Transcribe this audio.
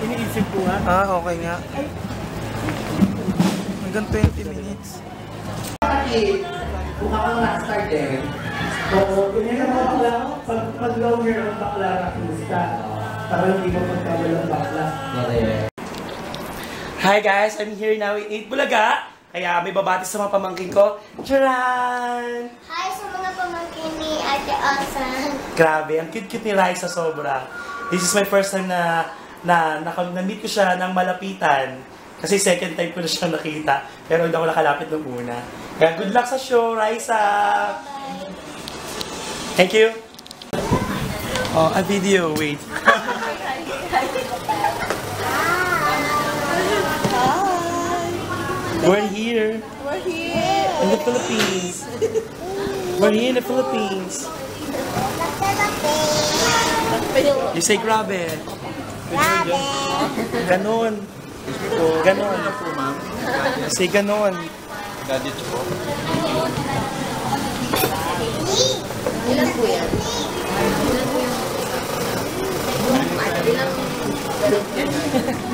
Iniisip ko nga. Ah, okay nga. Hanggang 20 minutes. Kung ako na-start eh. So, ganyan ang mga bakla. Pag longer ang bakla na kumusta. Para hindi mo pagkabalang bakla. Hi guys, I'm here now in Eat Bulaga. Kaya may babati sa mga pamangkin ko. Charan! Hi sa mga pamangkin ni Ate Asan. Grabe, ang cute-cute ni Raisa sobra. This is my first time na na-meet ko siya ng malapitan. Kasi second time ko na siya nakita. Pero hindi ako nakalapit nung una. Kaya good luck sa show, Raisa! Thank you! Oh, a video, wait. We're here. We're here. In the Philippines. We're here in the Philippines. You say grabe. Ganon. Ganon. Say ganon. Ilan po yan? Ilan po yan?